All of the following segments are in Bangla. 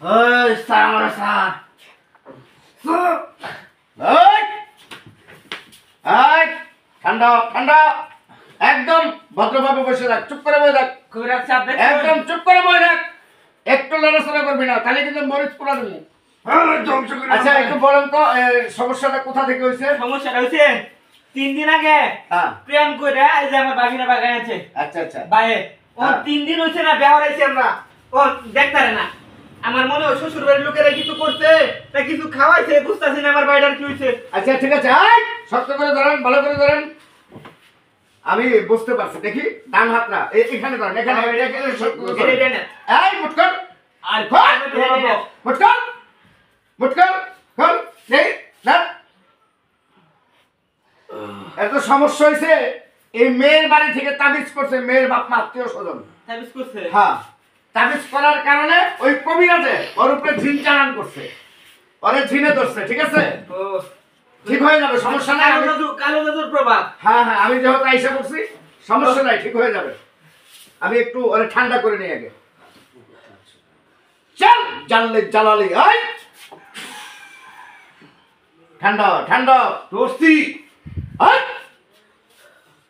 ওই স্যার আমার স্যার ঠান্ডা ঠান্ডা একদম ভদ্রভাবে বসে থাক, চুপ করে বসে থাক, একদম চুপ করে বসে থাক, একটু লড়াচড়া করবি না, তাহলে কিন্তু মরিচ পোড়া দেবো। আচ্ছা একটু বলেন তো সমস্যাটা কোথা থেকে হয়েছে? সমস্যাটা হয়েছে 3 দিন আগে প্রেম করে এই যে আমার বাগিনা বাগান আছে। আচ্ছা আচ্ছা বাইরে ও 3 দিন হয়েছে না বিয়ে হইছে আমরা, ও দেখতারে না। আমার মনে হয় শ্বশুর বাড়ির লোকেরা কিছু করছে তা কিছু খাওয়াইছে, বুঝতাছি না আমার বাইরের কি হইছে। আচ্ছা ঠিক আছে, শক্ত করে ধরেন, ভালো করে ধরেন, আমি বুঝতে পারছি। দেখি ডান হাতটা এখানে ধরেন, এখানে এই মুটকর আর মুটকর মুটকর কর এই ধর। এত সমস্যা হয়েছে, এই মেয়ের বাড়ি থেকে তাবিজ করছে, মেয়ের বাপ মা আত্মীয় স্বজন তাবিজ করছে। হ্যাঁ, তাবিজ করার কারণে ওই কবিরাজে ওর উপরে ঝিন চালান করছে, ওরে ঝিনে ধরছে। ঠিক আছে, ঠিক হয়ে যাবে, সমস্যা নাই। কালো জাদুর প্রভাব। হ্যাঁ হ্যাঁ, আমি যেহেতু আইসা করছি, সমস্যা নাই, ঠিক হয়ে যাবে। আমি একটু ওরে ঠান্ডা করে নিই আগে। চল জানলে জ্বালালি, আই ঠান্ডা ঠান্ডা দোস্তি।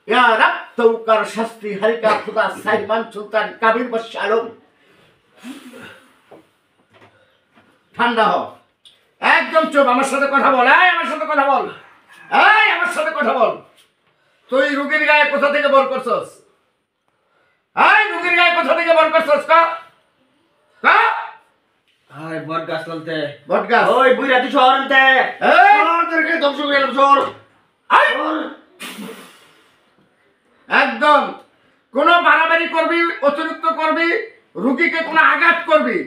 ইয়া রাব তৌকার শাস্তি হালকা খুদা সাইমান সুলতান কাবির বাদশা আলম। ঠান্ডা হ, একদম চুপ, আমার সাথে কথা বল। এই আমার সাথে কথা বল, এই আমার সাথে কথা বল। তুই রুগীর গায়ে কোথা থেকে বল করছস? এই রুগীর গায়ে কোথা থেকে বল করছস? কা কা আরে বট গাছ চলতে, বট গাছ ওই বুইরা তুই শহর আনতে, এই তোরকে ধ্বংস করে গেলাম শহর। একদম কোনো বাড়াবাড়ি করবি, অতিরিক্ত করবি, রুগীকে কোনো আঘাত করবি,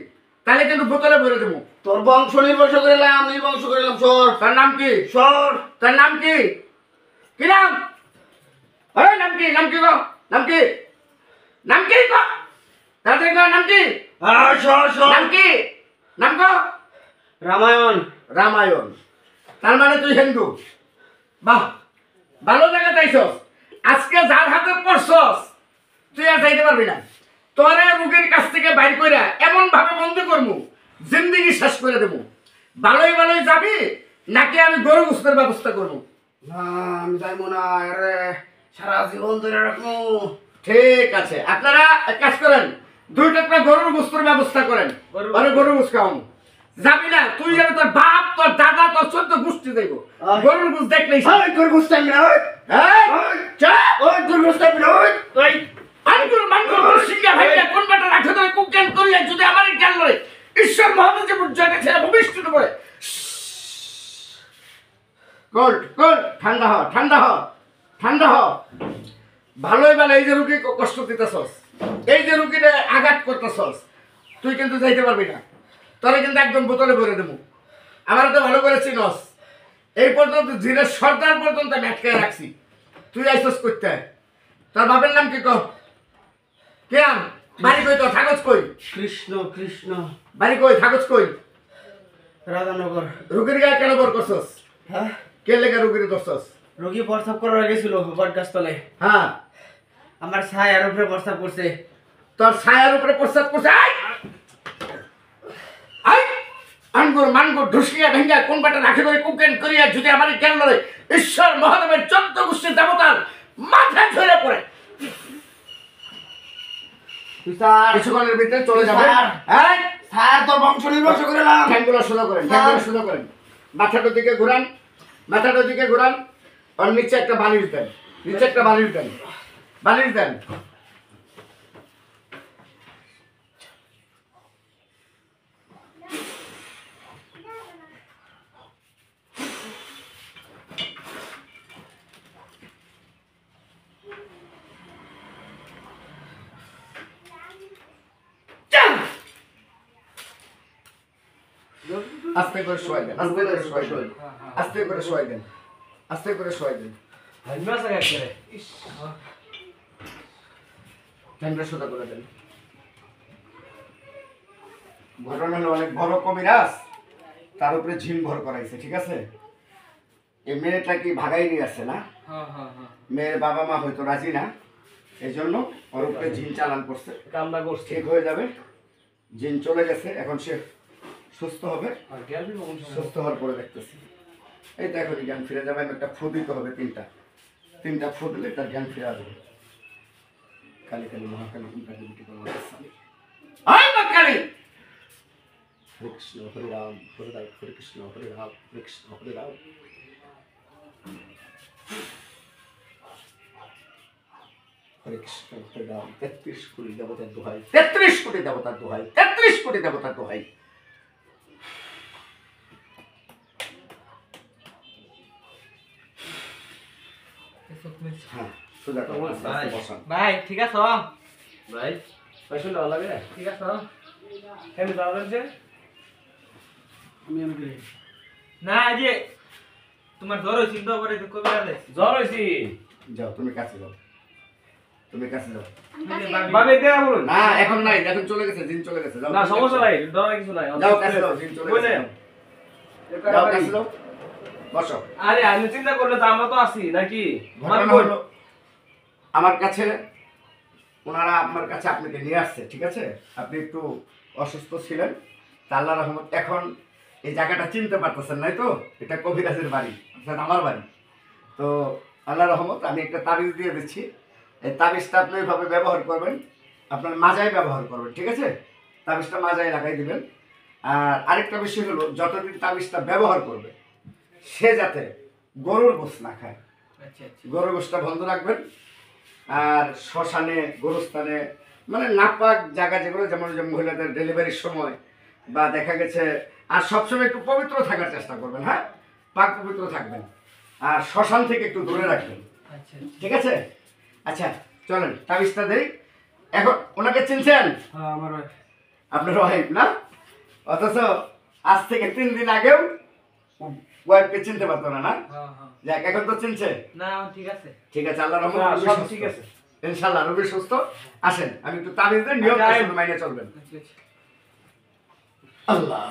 তাহলে কিন্তু বোতলে ভরে দেবো। তোর বংশ নির্বংশ করিলাম, নির্বংশ করিলাম শহর। তার নাম কি? শহর। তার নাম কি? কি নাম? এই নাম কি? নাম কি গো? নাম কি? নাম কি গো? তাদের গো নাম কি? শহর শহর। নাম কি? নাম গো? রামায়ণ। রামায়ণ। তার মানে তুই হিন্দু। বাহ, ভালো জায়গায় যাইছস। আজকে যার হাতে পড়ছস তুই আর যাইতে পারবি না। তোরে রোগীর কাছ থেকে বাইর কইরা এমন ভাবে বন্দি করমু, জিন্দেগি শেষ করে দেবো। ভালোই ভালোই যাবি নাকি আমি গরু গোস্তের ব্যবস্থা করবো? না আমি যাইবো না, আরে সারা জীবন ধরে রাখবো। ঠিক আছে, আপনারা এক কাজ করেন, 2 টুকরা গরুর গোস্তের ব্যবস্থা করেন, মানে গরুর গোস্ত খাওয়ান। যাবি না তুই, যাবে তোর বাপ, তোর দাদা, তোর 14 গোষ্ঠী যাইব। গরুর গোস্ত দেখলেই গরুর গোস্ত আমি না, গরুর গোস্ত আমি না। ওই আনগুর মানগুর সিঙ্গা ভাইয়া কোন বাটা রাখে ধরে কুজ্ঞান করিয়া যদি আমার জ্ঞান লয়, ঈশ্বর মহাদেব যে বুঝাকে ছেড়ে ভবিষ্যৎ করে। কোল্ড কোল্ড, ঠান্ডা হ ঠান্ডা হ ঠান্ডা হ। ভালোই ভালো এই যে রুগী কষ্ট দিতেছস, এই যে রুগীরে আঘাত করতেছস, তুই কিন্তু যাইতে পারবি না। তোরে কিন্তু একদম বোতলে ভরে দেবো। আমার তো ভালো করে চিনস, এই পর্যন্ত ধীরে সর্দার পর্যন্ত আমি আটকায় রাখছি। তুই আইসস করতে। তোর বাপের নাম কি কর? কেন বাড়ি কই? তো কাগজ কই? কৃষ্ণ কৃষ্ণ। বাড়ি কই? কাগজ কই? রাধানগর। রুগীর গায়ে কেন বর করছস? হ্যাঁ, কে লেগে রুগীর করছস? রোগী প্রস্রাব করার গেছিল বট গাছ তলে। হ্যাঁ, আমার ছায়ার উপরে প্রস্রাব করছে। তোর ছায়ার উপরে প্রস্তাব করছে। আনগুর মানগুর ঢুসিয়া ভেঙ্গা কোন বাটা রাখে ধরে কুকেন করিয়া যদি আমার জ্ঞান লড়ে, ঈশ্বর মহাদেবের 14 গোষ্ঠীর দেবতার মাথা ধরে পড়ে। কিছুক্ষণের ভিতরে চলে যাবে। স্যার তোর বংশ নির্বংশ করিলাম। ঠ্যাংগুলো সোজা করেন, ঠ্যাংগুলো সোজা করেন, মাথাটার দিকে ঘুরান, মাথাটার দিকে ঘুরান। আর নিচে একটা বালিশ দেন, নিচে একটা বালিশ দেন, বালিশ দেন। আস্তে করে শোয়াই দেন, আস্তে করে শোয়াই দেন, আস্তে করে শোয়াই দেন, আস্তে করে শোয়াই দেন। ঠ্যাংটা সোজা করে দেন। ঘটনা হলো অনেক বড় কবিরাজ, তার উপরে ঝিম ভর করাইছে। ঠিক আছে, এই মেয়েটা কি ভাগাই নিয়ে আসছে না? মেয়ের বাবা মা হয়তো রাজি না, এই জন্য ওর উপরে ঝিম চালান করছে। ঠিক হয়ে যাবে, জিন চলে গেছে, এখন সে সুস্থ হবে, আর জ্ঞান ফিরবে কোন সময়? সুস্থ হওয়ার পরে দেখতেছি। এই দেখো জ্ঞান ফিরে যাবে, আমি একটা ফু দিতে হবে, তিনটা ফু দিলে তার জ্ঞান ফিরে আসবে। কালী কালী মহাকালী কালী বিটি করবো আয় মা কালী। হরে কৃষ্ণ হরে রাম হরে কৃষ্ণ হরে রাম হরে কৃষ্ণ হরে রাম। হরে কৃষ্ণ হরে রাম। 33 কোটি দেবতার দোহাই, 33 কোটি দেবতার দোহাই, 33 কোটি দেবতার দোহাই। হ্যাঁ সোজা করো, আস্তে আস্তে বসান। ভাই ঠিক আছে ভাই পয়সা দেওয়া লাগে? ঠিক আছে কেমনি যাওয়া লাগছে? আমি এমনি না এই যে তোমার জ্বর হয়েছিল তো পরে কবে আলে জ্বর হয়েছি। যাও তুমি কাছে যাও, তুমি কাছে যাও। ভাবে দেয়া বলুন। না এখন নাই, এখন চলে গেছে, দিন চলে গেছে। যাও না সমস্যা নাই, ডরার কিছু নাই। যাও কাছে যাও, দিন চলে গেছে। যাও কাছে যাও, বসো। আরে আমি চিন্তা করলে তো আমরা তো আছি নাকি? ঘটনা হলো আমার কাছে ওনারা আপনার কাছে আপনাকে নিয়ে আসছে, ঠিক আছে? আপনি একটু অসুস্থ ছিলেন, তা আল্লাহর রহমত এখন এই জায়গাটা চিনতে পারতেছেন নাই তো, এটা কবিরাজের বাড়ি, অর্থাৎ আমার বাড়ি। তো আল্লাহর রহমত আমি একটা তাবিজ দিয়ে দিচ্ছি, এই তাবিজটা আপনি ওইভাবে ব্যবহার করবেন, আপনার মাজায় ব্যবহার করবেন, ঠিক আছে? তাবিজটা মাজায় লাগাই দিবেন। আর আরেকটা বিষয় হলো যতদিন তাবিজটা ব্যবহার করবে সে যাতে গরুর গোশত না খায়, আচ্ছা আচ্ছা গরুর গোশতটা বন্ধ রাখবেন। আর শ্মশানে গোরস্থানে মানে নাপাক জায়গা যেগুলো, যেমন যে মহিলাদের ডেলিভারির সময় বা দেখা গেছে, আর সবসময় একটু পবিত্র থাকার চেষ্টা করবেন, হ্যাঁ পাক পবিত্র থাকবেন, আর শ্মশান থেকে একটু দূরে রাখবেন, আচ্ছা ঠিক আছে? আচ্ছা চলেন তাবিজটা দেই। এখন ওনাকে চিনছেন? হ্যাঁ আমার আপনার ওয়াইফ না? অথচ আজ থেকে 3 দিন আগেও ওয়াইফকে চিনতে পারতো না, না? হ্যাঁ হ্যাঁ যাক এখন তো চিনছে, না ঠিক আছে ঠিক আছে? আল্লাহর রহমতে না, রোগী সব সুস্থ। ঠিক আছে। ইনশাআল্লাহ রোগী সুস্থ। আসেন আমি একটু তাবিজ দেই, নিয়ম আচ্ছা, শুধু মাইনে চলবেন। আচ্ছা আচ্ছা আল্লাহ